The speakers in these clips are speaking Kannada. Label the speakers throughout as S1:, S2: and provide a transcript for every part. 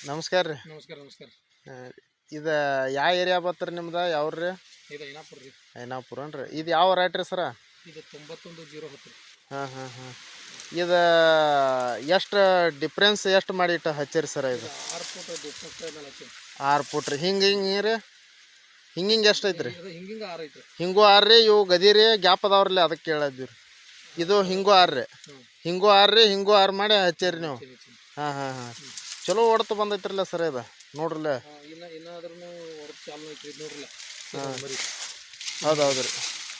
S1: ನಮಸ್ಕಾರ ರೀ.
S2: ನಮಸ್ಕಾರ ನಮಸ್ಕಾರ.
S1: ಇದು ಯಾವ ಏರಿಯಾ ಬತ್ರಿ ನಿಮ್ದು? ಯಾವ್ರಿ?
S2: ಇದು ಐನಾಪುರ ರೀ.
S1: ಐನಾಪುರ ಅನ್ರಿ. ಇದು ಯಾವ ರೇಟ್ ರೀ ಸರ?
S2: ಇದು 91,010 ರೀ.
S1: ಹಾಂ ಹಾಂ ಹಾಂ. ಇದು ಎಷ್ಟು ಡಿಫ್ರೆನ್ಸ್ ಎಷ್ಟು ಮಾಡಿ ಇಟ್ಟು ಹಚ್ಚಿರಿ ಸರ? ಇದು
S2: 6 ಫುಟ್ ಡಿಸ್ಟೆನ್ಸ್ ಮೇಲೆ ಹಚ್ಚೀನಿ.
S1: 6 ಫುಟ್ ರೀ. ಹಿಂಗೆ ರೀ ಹಿಂಗೆ ಎಷ್ಟು ಐತ್ರಿ?
S2: ಇದು ಹಿಂಗಿಂಗ 6 ಐತ್ರಿ.
S1: ಹಿಂಗೂ 6 ರೀ. ಇವು ಗದಿ ರೀ ಗ್ಯಾಪ್ ಅದಾವ್ರಲ್ಲ ಅದಕ್ಕೆ ಕೇಳಿದ್ವಿ ರೀ. ಇದು ಹಿಂಗೂ 6 ರೀ. ಹಿಂಗೂ 6 ರೀ. ಹಿಂಗೂ 6 ಮಾಡಿ ಹಚ್ಚಿರಿ ನೀವು? ಹಾಂ ಹಾಂ ಹಾಂ. ಚಲೋ ಹೊಡ್ತು ಬಂದೈತ್ರಲ್ಲ ಸರ್ ಇದು ನೋಡ್ರಲ್ಲ.
S2: ಇನ್ನಾದ್ರೂ ಹೊರತು ಚಾಲು ಐತ್ರಿ. ಇದು ನೋಡ್ರಲ್ಲ.
S1: ಹಾಂ ಹೌದು ಹೌದು ರೀ.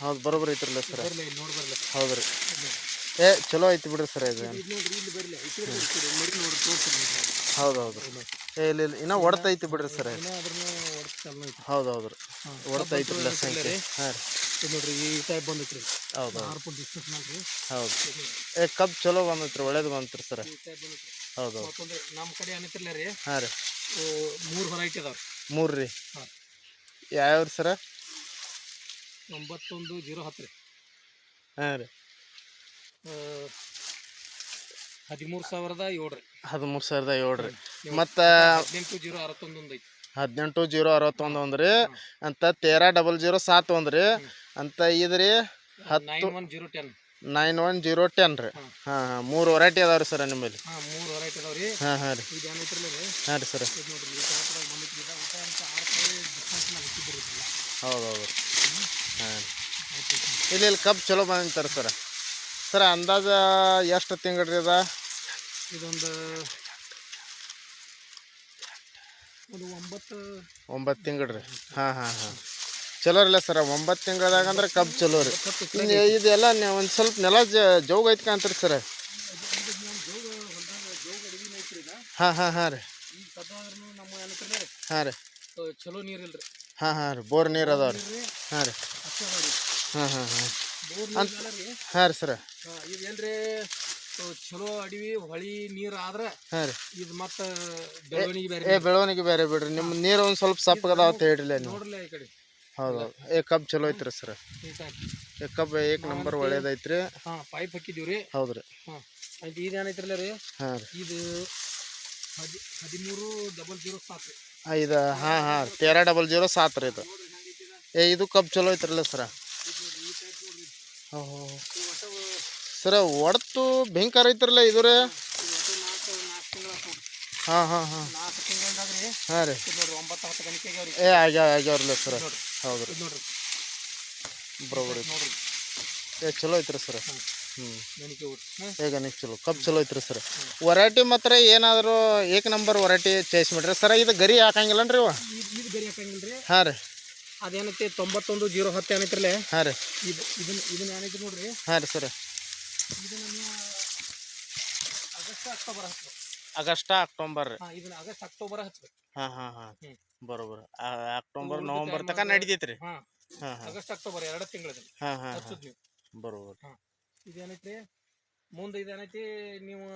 S1: ಹೌದು ಬರೋಬ್ಬರಿ ಐತ್ರಲ್ಲ ಸರ್. ಹೌದು ರೀ. ಚಲೋ ಐತಿ ಬಿಡ್ರಿ ಸರ್ ಇದು. ಹೌದು ಹೌದು. ಇಲ್ಲಿ ಇನ್ನೂ ಹೊಡ್ತೈತಿ ಬಿಡ್ರಿ ಸರ್. ಹೌದು ಹೌದು ರೀ. ಹೊಡ್ತೈತ್ರಲ್ಲ ಸಂಖ್ಯೆ. ಹಾಂ ರೀ.
S2: ನೋಡ್ರಿ ಈ ಟೈಪ್ ಬಂದೈತ್ರಿ.
S1: ಹೌದು
S2: 6 ಫುಟ್ ಡಿಸ್ಟೆನ್ಸ್ ಮಾಡ್ರಿ.
S1: ಹೌದು. ಕಬ್ಬು ಚಲೋ ಬಂದೈತ್ರಿ. ಒಳ್ಳೇದು ಬಂತ್ರಿ ಸರ್. ಹೌದು ಹೌದು.
S2: ಮತ್ತೊಂದು ನಮ್ಮ ಕಡೆ ಏನೈತಿಲ್ಲ ರೀ.
S1: ಹಾಂ ರೀ.
S2: 3 ವೆರೈಟಿ ಅದಾವ್ರಿ. 3
S1: ರೀ. ಯಾವ್ಯಾವ್ರಿ ಸರ?
S2: 91,010 ರೀ.
S1: ಹಾಂ ರೀ.
S2: 13,007 ರೀ.
S1: 13,007 ರೀ. ಮತ್ತು
S2: 18,061 ಐತಿ.
S1: 18,061 ರೀ. ಅಂತ 13,007 ರೀ. ಅಂತ ಇದು ರೀ
S2: 91,010.
S1: 91,010 ರೀ. ಹಾಂ ಹಾಂ. 3 ವೆರೈಟಿ ಅದಾವ್ರಿ ಸರ ನಿಮ್ಮಲ್ಲಿ?
S2: ಹಾಂ 3 ವೆರೈಟಿ ಅದಾವ್ರಿ.
S1: ಹಾಂ ಹಾಂ ರೀ.
S2: ಇದು ಏನೈತ್ರಲ್ಲ ರೀ.
S1: ಹಾಂ ರೀ ಸರ.
S2: ಇದು ನೋಡ್ರಿ ಈ ಟಾಪ್ದಾಗ ಬಂದೈತ್ರಿ. ಇದು ಊಟ ಅಂತ 6 ಡಿಸ್ಟೆನ್ಸ್ ಮ್ಯಾಗ ಹಚ್ಚಿದ್ರಿ.
S1: ಹೌದು ಹೌದು ರೀ. ಹಾಂ ಇಲ್ಲಿ ಕಬ್ಬು ಚಲೋ ಬಂದಂತಾರೆ ಸರ. ಸರ ಅಂದಾಜು ಎಷ್ಟು ತಿಂಗಳು ರೀ ಅದ?
S2: ಇದೊಂದು 9
S1: ತಿಂಗಳು ರೀ. ಹಾಂ ಹಾಂ ಹಾಂ. ಚಲೋ ಇಲ್ಲ ಸರ. 9 ತಿಂಗಳದಾಗ ಅಂದ್ರೆ ಕಬ್ಬು ಚಲೋ ರೀ. ಇದೆಲ್ಲ ಒಂದು ಸ್ವಲ್ಪ ನೆಲ ಜೋಗ ಐತಿ ಕಾಣ್ತೀರಿ ಸರ? ಹಾಂ ಹಾಂ ಹಾಂ ರೀ. ಹಾಂ ರೀ.
S2: ಚಲೋ ನೀರಿಲ್ರಿ.
S1: ಹಾಂ ಹಾಂ ರೀ. ಬೋರ್ ನೀರು ಅದಾವ ರೀ. ಹಾಂ ರೀ. ಹಾಂ ಹಾಂ ಹಾಂ. ಹಾಂ ರೀ ಸರ.
S2: ಇದು ಏನ್ರಿ ಚಲೋ ಅಡವಿ ಹೊಳಿ ನೀರು ಆದ್ರೆ
S1: ಹಾಂ ರೀ.
S2: ಇದು ಮತ್ತೆ ಬೆಳವಣಿಗೆ ಬೇರೆ.
S1: ಬೆಳವಣಿಗೆ ಬೇರೆ ಬಿಡ್ರಿ. ನಿಮ್ಮ ನೀರು ಒಂದು ಸ್ವಲ್ಪ ಸಪ್ಪಗದಾವ ಅಂತ ಹೇಳ್ರಿ ನೀವು.
S2: ನೋಡ್ರಲ್ಲ ಈ ಕಡೆ.
S1: ಹೌದು ಹೌದು. ಕಬ್ಬು ಚಲೋ ಐತ್ರಿ ಸರ. ಕಬ್ಬು ಏಕ್ ನಂಬರ್ ಒಳ್ಳೇದೈತ್ರಿ.
S2: ಹಾಂ ಪೈಪ್ ಹಾಕಿದೀವಿ ರೀ.
S1: ಹೌದು ರೀ.
S2: ಹಾಂ ಆಯ್ತು. ಇದು ಏನೈತ್ರಲ್ಲ ರೀ.
S1: ಹಾಂ ರೀ.
S2: ಇದು 13,007 ರೀ.
S1: ಇದು ಹಾಂ ಹಾಂ 13,007 ರೀ ಇದು. ಇದು ಕಬ್ಬು ಚಲೋ ಐತ್ರಲ್ಲ ಸರ? ಓಹೋ ಸರ. ಹೊಡ್ತು ಭಯಂಕರ ಐತ್ರಲ್ಲ ಇದು ರೀ. ಹಾಂ ಹಾಂ ಹಾಂ.
S2: 4 ತಿಂಗಳದಾಗ ರೀ.
S1: ಹಾಂ ರೀ.
S2: ನೋಡ್ರಿ 9-10 ಗಣಿಕೆ ಆಗ್ಯಾವ್ರಿ.
S1: ಆಗ್ಯಾವ್ರಲ್ಲ ಸರ. ಹೌದು ರೀ.
S2: ನೋಡ್ರಿ
S1: ಬರೋಬರಿ.
S2: ನೋಡ್ರಿ
S1: ಚಲೋ ಐತ್ರಿ ಸರ. ಹ್ಞೂ
S2: ಗಣಿಕೆ ಊಟ.
S1: ಈಗ ನೀವು ಚಲೋ ಕಬ್ಬು ಚಲೋ ಐತ್ರಿ ಸರ್. ವೆರೈಟಿ ಮಾತ್ರ ಏನಾದರೂ ಏಕ್ ನಂಬರ್ ವೆರೈಟಿ ಚಾಯ್ಸ್ ಮಾಡಿರಿ ಸರ. ಇದು ಗರಿ ಹಾಕಂಗಿಲ್ಲನ್ರಿ ಇವ?
S2: ಇದು ಗರಿ ಹಾಕಂಗಿಲ್ಲ ರೀ.
S1: ಹಾಂ ರೀ.
S2: ಅದೇನೈತಿ 91,010 ಏನೈತ್ರಲ್ಲೇ.
S1: ಹಾಂ ರೀ.
S2: ಇದನ್ನ ಏನೈತಿ ನೋಡ್ರಿ.
S1: ಹಾಂ ರೀ ಸರ.
S2: ಇದನ್ನ ನೀವು
S1: ಆಗಸ್ಟ್ ಅಕ್ಟೋಬರ್ ರೀ.
S2: ಹಾಂ ಇದನ್ನ ಅಕ್ಟೋಬರ್ ಹಚ್ಬೇಕು.
S1: ಹಾಂ ಹಾಂ ಹಾಂ. ಬರೋಬರ್. ಅಕ್ಟೋಬರ್ ನವಂಬರ್ ತನಕ ನಡಿತೈತ್ರಿ.
S2: ಹಾಂ
S1: ಹಾಂ ಹಾಂ.
S2: ಅಕ್ಟೋಬರ್ 2 ತಿಂಗಳು
S1: ಹಾಂ ಹಾಂ
S2: ಹಚ್ಚುದು ನೀವು.
S1: ಬರೋಬರ್.
S2: ಹಾಂ ಇದೇನೈತಿ ಮುಂದೆ ಇದೇನೈತಿ ನೀವು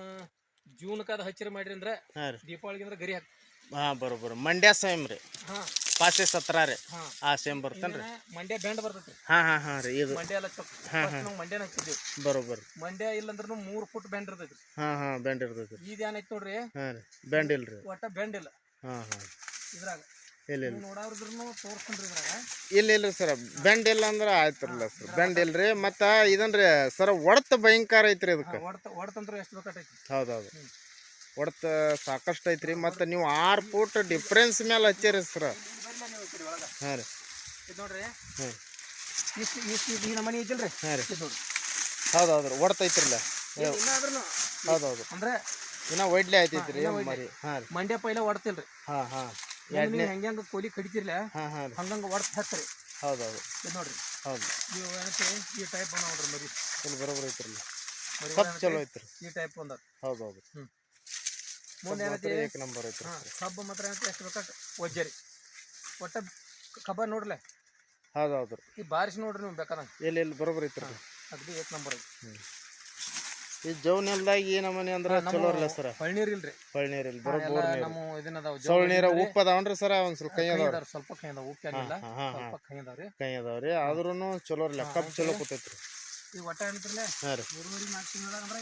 S2: ಜೂನ್ಕಾದ ಹಚ್ಚಿರ ಮಾಡ್ರಿ ಅಂದ್ರೆ. ಹಾಂ ರೀ. ದೀಪಾವಳಿಗೆ ಅಂದ್ರೆ ಗರಿ ಹಾಕಿ.
S1: ಹಾಂ ಬರೋಬರ್. ಮಂಡ್ಯ ಸೇಮ್ ರೀ.
S2: ಹಾಂ
S1: 5-17 ರೀ.
S2: ಹಾಂ
S1: ಆ ಸೇಮ್ ಬರ್ತೇನೆ ರೀ.
S2: ಮಂಡ್ಯ ಬ್ಯಾಂಡ್ ಬರ್ತೈತಿ.
S1: ಹಾಂ ಹಾಂ ಹಾಂ ರೀ. ಇದು
S2: ಮಂಡ್ಯ ಎಲ್ಲ ನಾವು ಮಂಡ್ಯನ ಹಚ್ಚಿದ್ದೀವಿ.
S1: ಬರೋಬರ್.
S2: ಮಂಡ್ಯ ಇಲ್ಲಂದ್ರೂ 3 ಫುಟ್ ಬ್ಯಾಂಡ್ ಇರ್ತೈತಿ.
S1: ಹಾಂ ಹಾಂ ಬ್ಯಾಂಡ್ ಇರ್ತೈತಿ.
S2: ಇದು ಏನೈತಿ ನೋಡ್ರಿ.
S1: ಹಾಂ ರೀ. ಬ್ಯಾಂಡ್ ಇಲ್ಲ ರೀ.
S2: ಒಟ್ಟ ಬ್ಯಾಂಡ್ ಇಲ್ಲ.
S1: ಹಾಂ ಹಾಂ.
S2: ಇದ್ರಾಗ
S1: ಇಲ್ಲ
S2: ನೋಡಾರ್ದ್ರೂ ತೋರಿಸ್ಕೊಂಡ್ರಿ ಇದ್ರಾಗ.
S1: ಇಲ್ಲ ಸರ. ಬೆಂಡ್ ಇಲ್ಲ ಅಂದ್ರೆ ಆಯ್ತಿರಲ್ಲ ಸರ್. ಬೆಂಡ್ ಇಲ್ರಿ. ಮತ್ತು ಇದನ್ರಿ ಸರ ಹೊಡ್ತ ಭಯಂಕರ ಐತ್ರಿ ಇದಕ್ಕೆ.
S2: ಹೊಡ್ತಂದ್ರೆ ಎಷ್ಟು ಬೇಕಾಯ್ತು.
S1: ಹೌದೌದು. ಹೊಡ್ತ ಸಾಕಷ್ಟು ಐತ್ರಿ. ಮತ್ತು ನೀವು 6 ಫುಟ್ ಡಿಫ್ರೆನ್ಸ್ ಮೇಲೆ ಹಚ್ಚಿರಿ ಸರ. ಹಾಂ ರೀ.
S2: ಇದು ನೋಡ್ರಿ.
S1: ಹ್ಞೂ
S2: ಇಷ್ಟು ಈ ನಮನಿ ಐತಿಲ್ರಿ.
S1: ಹಾಂ ರೀ.
S2: ಇದು ನೋಡ್ರಿ.
S1: ಹೌದೌದು ರೀ. ಹೊಡ್ತೈತ್ರಲ್ಲ.
S2: ಇನ್ನಾದ್ರೂ
S1: ಹೌದೌದು.
S2: ಅಂದ್ರೆ
S1: ಇನ್ನೂ ಒಡ್ಲೆ ಆಯ್ತೈತ್ರಿ ಮರಿ. ಹಾಂ ರೀ.
S2: ಮಂಡ್ಯ ಪೈಲ ಹೊಡ್ತಿಲ್ರಿ.
S1: ಹಾಂ ಹಾಂ.
S2: ನೀವು ಹೆಂಗೆ ಕೋಲಿ ಕಡಿತಿರ್ಲ
S1: ಹಾಂ ಹಾಂ ರೀ.
S2: ಹಂಗಂಗೆ ಹೊಡ್ತ ಹಚ್ಚ್ರಿ.
S1: ಹೌದೌದು.
S2: ಇದು ನೋಡ್ರಿ.
S1: ಹೌದು.
S2: ನೀವು ಏನೈತಿ ಈ ಟೈಪ್ ಬಂದ ನೋಡ್ರಿ ಮರಿ.
S1: ಇಲ್ಲಿ ಬರೋಬ್ಬರ ಐತ್ರಲ್ಲ. ಕಬ್ಬು ಚಲೋ ಐತ್ರಿ.
S2: ಈ ಟೈಪ್ ಬಂದ.
S1: ಹೌದೌದು.
S2: ಹ್ಞೂ ಮುಂದೆ ಏನೈತಿ
S1: ಏಕ್ ನಂಬರ್ ಐತ್ರಿ.
S2: ಹಾಂ ಕಬ್ಬು ಮಾತ್ರ ಏನೈತಿ ಎಷ್ಟು ಬೇಕಾಟ ಒಜ್ಜರಿ. ಒಟ್ಟ ಕಬ್ಬ ನೋಡ್ರಲ್ಲ.
S1: ಹೌದೌದು ರೀ.
S2: ಈ ಬಾರಿಸಿ ನೋಡ್ರಿ ನೀವು ಬೇಕಾದಂಗೆ.
S1: ಎಲ್ಲಿ ಬರೋಬ್ಬರ ಐತ್ರಿ.
S2: ಅದು ಏಕ್ ನಂಬರ್ ಐತಿ.
S1: ಹ್ಞೂ ಈ ಜೌನೆಲ್ದಾಗ ಏನಮ್ಮನಿ ಅಂದ್ರೆ ಚಲೋ ಇರಲ್ಲ ಸರ್.
S2: ಹೊಳ್ನೀರು ಇಲ್ರಿ.
S1: ಹೊಳ್ನೀರು ಇಲ್ಲ. ಬರೋಬ್ಬರ
S2: ನಮ್ಮ ಇದನ್ನದಾವ
S1: ಸೌಳ್ ನೀರ ಉಪ್ಪು ಅದಾವನ್ರಿ ಸರ? ಒಂದು ಸ್ವಲ್ಪ ಕೈ ಅದಾವ.
S2: ಸ್ವಲ್ಪ ಕೈ ಅದಾವ. ಉಪ್ಪು ಏನಿಲ್ಲ. ಸ್ವಲ್ಪ ಕೈ ಅದಾವ್ರಿ.
S1: ಕೈ ಅದಾವ್ರಿ. ಆದ್ರೂ ಚಲೋ ಇರಲ್ಲ. ಕಬ್ಬು ಚಲೋ ಕೂತೈತ್ರಿ.
S2: ಈಗ ಒಟ್ಟ ಏನಂತಿರ್ಲೆ
S1: ಹಾಂ ರೀ
S2: 3.5-4 ತಿಂಗಳದಾಗ ಅಂದ್ರೆ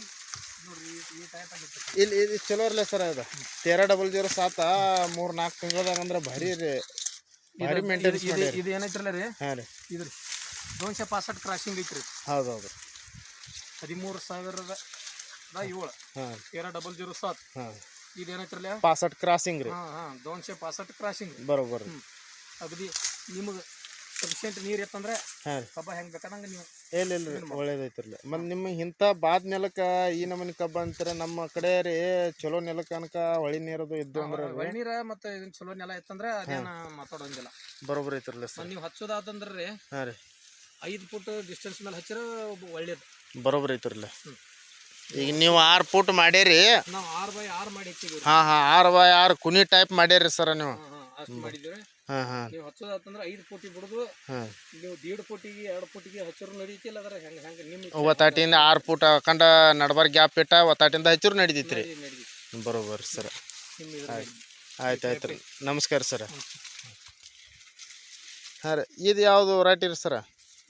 S2: ನೋಡ್ರಿ ಈ ಟೈಪ್ ಆಗಿತ್ತು.
S1: ಇಲ್ಲಿ ಇದು ಚಲೋ ಇರಲ್ಲ ಸರ್ ಅದು 1300 3-4 ತಿಂಗಳದಾಗ ಅಂದ್ರೆ ಭಾರಿ ರೀ ಭಾರಿ ಮೇಂಟೆನೆನ್ಸ್ ಮಾಡಿ.
S2: ಇದು ಏನೈತ್ರಲ್ಲ ರೀ
S1: ಹಾಂ ರೀ
S2: ಇದು 265 ಕ್ರಾಸಿಂಗ್ ಐತ್ರಿ.
S1: ಹೌದು ಹೌದು
S2: 13,000 7
S1: ಹಾಂ
S2: 13,007
S1: ಹಾಂ
S2: ಇದು ಏನೈತ್ರಲ್ಲ
S1: 65 ಕ್ರಾಸಿಂಗ್ ರೀ.
S2: ಹಾಂ 265 ಕ್ರಾಸಿಂಗ್
S1: ಬರೋಬ್ಬರ
S2: ಅಗದಿ ನಿಮಗೆ ಸಫಿಷಿಯೆಂಟ್ ನೀರು ಇತ್ತಂದ್ರೆ
S1: ಹಾಂ ರೀ
S2: ಕಬ್ಬ ಹೆಂಗೆ ಬೇಕಾದಂಗೆ ನೀವು
S1: ಇಲ್ಲ ರೀ ಒಳ್ಳೇದೈತ್ರಲ್ಲ. ಮತ್ತು ನಿಮಗೆ ಇಂಥ ಬಾದ್ ನೆಲಕ್ಕೆ ಈ ನಮೂನಿ ಕಬ್ಬ ಅಂತಾರೆ. ನಮ್ಮ ಕಡೆ ರೀ ಚಲೋ ನೆಲಕ್ಕೆ ಅನ್ಕ ಹೊಳಿ ನೀರದು ಇದ್ದು ಅಂದ್ರೆ
S2: ಹೊಳೆ ನೀರ ಮತ್ತು ಇದನ್ನ ಚಲೋ ನೆಲ ಇತ್ತಂದ್ರೆ ಅದೇನು ಮಾತಾಡೋಂಗಿಲ್ಲ.
S1: ಬರೋಬ್ಬರ ಐತ್ರಲ್ಲ ಸರ್.
S2: ನೀವು ಹಚ್ಚೋದಾತಂದ್ರೆ ರೀ
S1: ಹಾಂ ರೀ
S2: 5 ಫುಟ್ ಡಿಸ್ಟೆನ್ಸ್ ಮೇಲೆ ಹಚ್ಚಿರ ಒಳ್ಳೇದು.
S1: ಬರೋಬ್ಬರ ಐತ್ರಲ್ಲ. ಈಗ ನೀವು 6 ಫುಟ್ ಮಾಡೀರಿ,
S2: ನಾವು 6x6 ಮಾಡಿ ಹಚ್ಚಿದ್ವಿ.
S1: ಹಾಂ ಹಾಂ 6x6 ಕುನಿ ಟೈಪ್ ಮಾಡ್ಯಾರಿ ಸರ್ ನೀವು.
S2: ಅಷ್ಟು ಮಾಡಿದ್ದೀವಿ.
S1: ಹಾಂ ಹಾಂ
S2: ನೀವು ಹಚ್ಚೋದಾತಂದ್ರೆ 5 ಫುಟಿಗೆ ಬಿಡುದು.
S1: ಹಾಂ
S2: ನೀವು 1.5 ಫುಟಿಗೆ 2 ಫುಟಿಗೆ ಹಚ್ಚರು ನಡೀತಿಲ್ಲ. ಅದ್ರ ಹೆಂಗೆ ನಿಮ್ಮ
S1: ಒತ್ತಾಟಿಂದ 6 ಫುಟ್ ಹಾಕೊಂಡ ನಡ್ಬಾರ್ ಗ್ಯಾಪ್ ಇಟ್ಟ ಒತ್ತಾಟಿಂದ ಹಚ್ಚರು ನಡೀತೈತಿ ರೀ. ಬರೋಬ್ಬರ ಸರ್. ಆಯ್ತು ಆಯ್ತು ರೀ. ನಮಸ್ಕಾರ ಸರ್. ಹಾಂ ರೀ ಇದು ಯಾವುದು ವೆರೈಟಿ ರೀ ಸರ?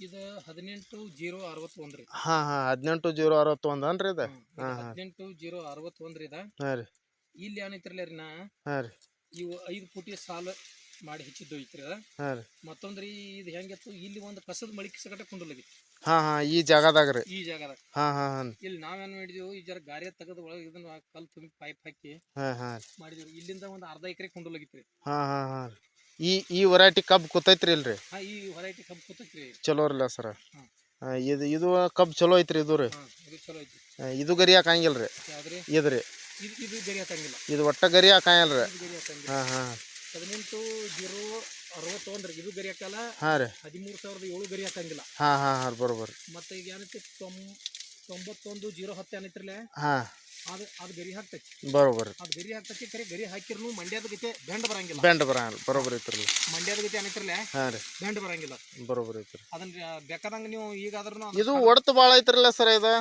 S2: ಇದು 18-061 ರೀ.
S1: ಹಾಂ ಹಾಂ 18-061 ಅನ್ರಿ ಇದು. ಹಾಂ ಹಾಂ
S2: 18-061 ರೀ.
S1: ಹಾಂ ರೀ
S2: ಇಲ್ಲಿ ಏನೈತ್ರಲ್ಲ ರೀ
S1: ಹಾಂ ರೀ
S2: ಇವು 5 ಫುಟಿ ಸಾಲು ಮಾಡಿ ಹೆಚ್ಚಿದ್ದು ಐತ್ರಿ.
S1: ಹಾಂ ರೀ
S2: ಮತ್ತೊಂದು ರೀ ಇದು ಹೆಂಗಿತ್ತು ಇಲ್ಲಿ ಒಂದು ಕಸದ ಮಳಿಕೆ ಸಗಟ ಕುಂಡಲಾಗಿತ್ತು
S1: ಹಾಂ ಹಾಂ ಈ ಜಾಗದಾಗ ರೀ.
S2: ಈ ಜಾಗದಾಗ
S1: ಹಾಂ ಹಾಂ ಹಾಂ
S2: ಇಲ್ಲಿ ನಾವೇನು ಮಾಡಿದೆವು ಈ ಜರ ಗಾರೆ ತೆಗೆದು ಒಳಗೆ ಇದನ್ನ ಕಲ್ಲು ತುಂಬಿ ಪೈಪ್ ಹಾಕಿ
S1: ಹಾಂ ಹಾಂ
S2: ಮಾಡಿದೆವು. ಇಲ್ಲಿಂದ ಒಂದು ಅರ್ಧ ಎಕರೆ ಕುಂಡಲಾಗಿತ್ತು ರೀ.
S1: ಹಾಂ ಹಾಂ ಹಾಂ ಈ ವೆರೈಟಿ ಕಬ್ಬು ಕೂತೈತ್ರಿ ಇಲ್ರಿ?
S2: ಹಾಂ ಈ ವೆರೈಟಿ ಕಬ್ಬು ಕೂತೈತ್ರಿ.
S1: ಚಲೋ ಇರಲ್ಲ ಸರ.
S2: ಹಾಂ
S1: ಇದು ಕಬ್ಬು ಚಲೋ ಐತ್ರಿ ಇದು ರೀ.
S2: ಹಾಂ ಇದು ಚಲೋ ಐತಿ.
S1: ಇದು ಗರಿ ಹಾಕಂಗಿಲ್ಲ ರೀ.
S2: ಯಾವ್ದ್ರಿ
S1: ಇದು ರೀ
S2: ಇದು ಗರಿ ಹಾಕಂಗಿಲ್ಲ.
S1: ಇದು ಒಟ್ಟ ಗರಿ ಹಾಕಂಗಿಲ್ಲ ರೀ.
S2: ಇದು ಗರಿ ಹಾಕಂಗಿಲ್ಲ.
S1: ಹಾಂ ಹಾಂ
S2: 18-061 ರೀ. ಇದು ಗರಿ ಹಾಕಲ್ಲ.
S1: ಹಾಂ ರೀ
S2: 13,007 ಗರಿ ಹಾಕಂಗಿಲ್ಲ.
S1: ಹಾಂ ಹಾಂ ಹಾಂ ಬರೋಬ್ಬರ.
S2: ಮತ್ತೆ ಈಗ ಏನೈತಿ 91-010 ಏನೈತ್ರಲ್ಲ
S1: ಹಾಂ
S2: ಅದು ಗರಿ ಹಾಕ್ತೈತಿ.
S1: ಬರೋಬ್ಬರ.
S2: ಅದು ಗರಿ ಹಾಕ್ತೈತಿ. ಕರೆ ಗರಿ ಹಾಕಿರ್ನು ಮಂಡ್ಯದ ಗತೆ ಬೆಂಡ್ ಬರಂಗಿಲ್ಲ.
S1: ಬೆಂಡ್ ಬರಂಗಿಲ್ಲ. ಬರೋಬ್ಬರ ಐತ್ರಲ್ಲ.
S2: ಮಂಡ್ಯದ ಗತೆ ಏನೈತ್ರಲ್ಲ
S1: ಹಾಂ ರೀ
S2: ಬೆಂಡ್ ಬರಂಗಿಲ್ಲ.
S1: ಬರೋಬ್ಬರ ಐತ್ರಿ.
S2: ಅದನ್ನ ಬೇಕಾದಂಗ ನೀವು ಈಗಾದ್ರೂ
S1: ಇದು ಒಡತು ಭಾಳ ಐತ್ರಲ್ಲ ಸರ್ ಇದು?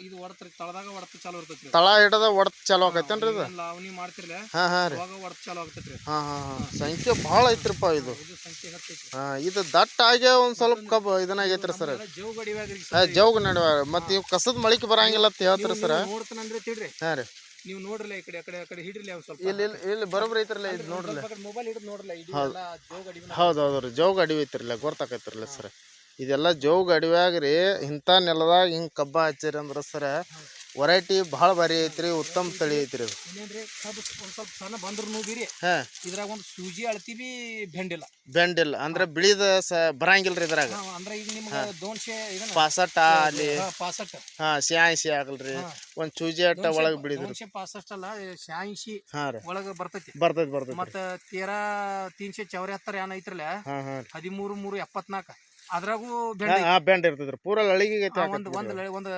S2: ಇದು ಒಡತ್ರಿ ತಳದಾಗ ಒಡತು ಚಾಲು ಇರ್ತೈತ್ರಿ.
S1: ತಳ ಹಿಡದ ಒಡತು ಚಾಲು ಆಕೈತೇನ್ರಿ ಇದು?
S2: ಲಾವಣಿ ಮಾಡ್ತಿರ್ಲ
S1: ಹಾಂ ಹಾಂ ರೀ
S2: ಅವಾಗ ಒಡತು ಚಾಲು ಆಗ್ತೈತ್ರಿ.
S1: ಹಾಂ ಹಾಂ ಹಾಂ ಸಂಖ್ಯೆ ಭಾಳ ಐತ್ರಪ್ಪ ಇದು.
S2: ಇದು ಸಂಖ್ಯೆ ಹತ್ತೈತಿ.
S1: ಹಾಂ ಇದು ದಟ್ಟ ಆಗೇ ಒಂದು ಸ್ವಲ್ಪ ಕಬ್ಬು ಇದನ್ನಾಗೈತ್ರಿ ಸರ್.
S2: ಜೋಗ ಗಡಿವ್ಯಾಗ್ರಿ
S1: ಜೋಗ ನಡುವ ಮತ್ತು ಇವು ಕಸದ ಮಳಿಕೆ ಬರಂಗಿಲ್ಲ ಅಂತ ಹೇಳ್ತೀರಿ ಸರ್.
S2: ನೋಡ್ತಾನಂದ್ರೆ ತಿಳ್ರಿ.
S1: ಹಾಂ ರೀ
S2: ನೀವು ನೋಡ್ರಲ್ಲ ಈ ಕಡೆ ಆ ಕಡೆ ಹಿಡ್ರಿ ಒಂದು ಸ್ವಲ್ಪ.
S1: ಇಲ್ಲಿ ಇಲ್ಲಿ ಬರೋಬ್ಬರ ಐತ್ರಲ್ಲ ಇದು ನೋಡ್ರಲ್ಲ.
S2: ಮೊಬೈಲ್ ಹಿಡಿದು ನೋಡ್ರಲ್ಲ ಇದು ಎಲ್ಲ ಜೋಗ ಗಡಿವ್ಯಾಗ.
S1: ಹೌದು ಹೌದು ರೀ ಜೋಗ ಅಡಿವಿ ಐತ್ರಲ್ಲ ಗೊತ್ತಾಕೈತ್ರಲ್ಲ ಸರ್. ಇದೆಲ್ಲ ಜೋಗ ಅಡಿವ್ಯಾಗ ರೀ ಇಂಥ ನೆಲದಾಗ ಹಿಂಗೆ ಕಬ್ಬ ಹಚ್ಚಿರಿ ಅಂದ್ರೆ ಸರ ವೆರೈಟಿ ಭಾಳ ಭಾರಿ ಐತ್ರಿ. ಉತ್ತಮ ತಳಿ ಐತ್ರಿ ಅದು.
S2: ಇನ್ನೇನ್ರಿ ಕಬ್ಬು ಒಂದು ಸ್ವಲ್ಪ ಸಣ್ಣ ಬಂದ್ರು ಬೀರಿ
S1: ಹಾಂ
S2: ಇದ್ರಾಗ ಒಂದು ಸೂಜಿ ಅಳ್ತೀವಿ ಬೆಂಡಿಲ್ಲ.
S1: ಬೆಂಡಿಲ್ಲ ಅಂದ್ರೆ ಬಿಳಿದ ಬರಂಗಿಲ್ರಿ ಇದ್ರಾಗ.
S2: ಅಂದ್ರೆ ಈಗ ನಿಮ್ಗೆ 200
S1: ಪಾಸಟ್ಟ ಅಲ್ಲಿ
S2: 65
S1: ಹಾಂ 86 ಆಗಲ್ರಿ. ಒಂದು ಚೂಜಿ ಅಟ್ಟ ಒಳಗೆ ಬಿಳಿದ್ರಿ.
S2: 265 ಅಲ್ಲ 86
S1: ಹಾಂ ರೀ
S2: ಒಳಗೆ ಬರ್ತೈತಿ.
S1: ಬರ್ತೈತಿ ಬರ್ತೈತಿ.
S2: ಮತ್ತೆ 13,374 ಏನ್ ಐತ್ರಲ್ಲ
S1: ಹಾಂ ಹಾಂ
S2: 13,374 ಅದ್ರಾಗೂ ಬೆಂಡ್
S1: ಹಾಂ ಬೆಂಡ್ ಇರ್ತೈತ್ರಿ. ಪೂರ ಲಳಿಗೆ
S2: ಒಂದು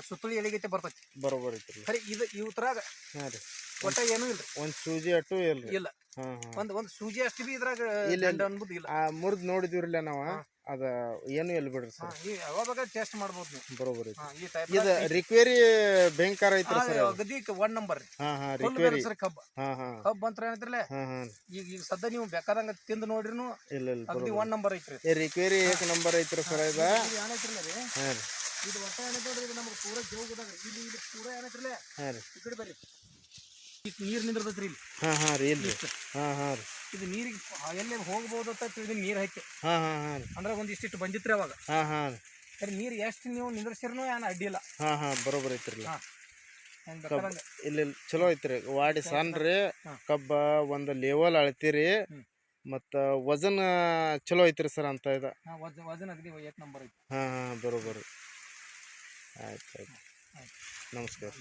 S2: ಸುತ್ತಳಿ ಎಳಿಗೈತೆ ಬರ್ತೈತಿ.
S1: ಬರೋಬ್ಬರ ಐತ್ರಿ.
S2: ಖರೆ ಇದು ಇವ್ರಾಗ
S1: ಹಾಂ ರೀ
S2: ಒಟ್ಟ ಏನೂ ಇಲ್ರಿ.
S1: ಒಂದು ಚೂಜಿ ಅಟ್ಟು ಇಲ್ರಿ.
S2: ಇಲ್ಲ
S1: ಹಾಂ ಹಾಂ
S2: ಒಂದು ಸೂಜಿ ಅಷ್ಟು ಬಿ ಇದ್ರಾಗ ಬೆಂಡ್ ಅನ್ಬೋದು ಇಲ್ಲ.
S1: ಮುರಿದು ನೋಡಿದಿವ್ರಲ್ಲ ನಾವು ಅದ ಏನು ಎಲ್ಲಿ ಬಿಡ್ರಿ ಸರ್.
S2: ಯಾವಾಗ ಬೇಕಾದ್ರೆ ಟೆಸ್ಟ್ ಮಾಡ್ಬೋದು ನೀವು.
S1: ಬರೋಬ್ಬರ ಐತಿ.
S2: ಈ ಟೈಪ್
S1: ಇದು ರಿಕ್ವೇರಿ ಭಯಂಕರ ಐತ್ರಿ ಸರ್.
S2: ಗದಿ 1 ನಂಬರ್ ರೀ.
S1: ಹಾಂ ಹಾಂ ರಿಕ್ವೇರಿ
S2: ಕಬ್ಬ
S1: ಹಾಂ ಹಾಂ
S2: ಕಬ್ಬ ಅಂತ ಏನೈತ್ರಲ್ಲ
S1: ಹಾಂ ಹಾಂ
S2: ಈಗ ಸದ್ದ ನೀವು ಬೇಕಾದಂಗ ತಿಂದು ನೋಡ್ರಿನು
S1: ಇಲ್ಲ ಇಲ್ಲ
S2: ಅಗದಿ 1 ನಂಬರ್ ಐತ್ರಿ.
S1: ರಿಕ್ವೇರಿ 1 ನಂಬರ್ ಐತ್ರಿ ಸರ್. ಇದು
S2: ಏನೈತ್ರಲ್ಲ ರೀ
S1: ಹಾಂ ರೀ
S2: ಇದು ಒಟ್ಟ ಏನೈತೆ ನೋಡ್ರಿ. ಇದು ನಮ್ಗೆ ಪೂರ ಜೋಗದಾಗ ಇಲ್ಲಿ ಇಲ್ಲಿ ಪೂರ ಏನೈತ್ರಲ್ಲ
S1: ಹಾಂ ರೀ
S2: ಈ ಕಡೆ ಬರ್ರಿ. ಈಗ ನೀರು ನಿಂದಿರ್ತೈತ್ರಿ ಇಲ್ಲಿ.
S1: ಹಾಂ ಹಾಂ ರೀ ಇಲ್ರಿ ಹಾಂ ಹಾಂ ರೀ
S2: ಇದು ನೀರಿಗೆ ಎಲ್ಲಿ ಹೋಗ್ಬೋದು ಅಂತ ತಿಳಿದು ನೀರು ಹಾಕಿ
S1: ಹಾಂ ಹಾಂ ಹಾಂ
S2: ಅಂದ್ರೆ ಒಂದಿಷ್ಟಿಟ್ಟು ಬಂದಿತ್ರಿ ಅವಾಗ.
S1: ಹಾಂ ಹಾಂ
S2: ಸರಿ ನೀರು ಎಷ್ಟು ನೀವು ನಿಂದ್ರಿಸಿರ್ನು ಏನು ಅಡ್ಡಿ ಇಲ್ಲ.
S1: ಹಾಂ ಹಾಂ ಬರೋಬ್ಬರ ಐತ್ರಿ.
S2: ಹಾಂ ಹೆಂಗೆ ಬೇಕಾದಂಗೆ
S1: ಇಲ್ಲಿ ಚಲೋ ಐತ್ರಿ. ವಾಡಿ ಸಣ್ಣ ರೀ ಕಬ್ಬ ಒಂದು ಲೆವೆಲ್ ಅಳ್ತೀರಿ ಮತ್ತು ವಜನ್ ಚಲೋ ಐತ್ರಿ ಸರ್ ಅಂತ ಇದು.
S2: ಹಾಂ ವಜನ್ ಅಗದಿ 1 ನಂಬರ್ ಐತಿ.
S1: ಹಾಂ ಹಾಂ ಬರೋಬ್ಬರ. ಆಯ್ತು ಆಯ್ತು ನಮಸ್ಕಾರ.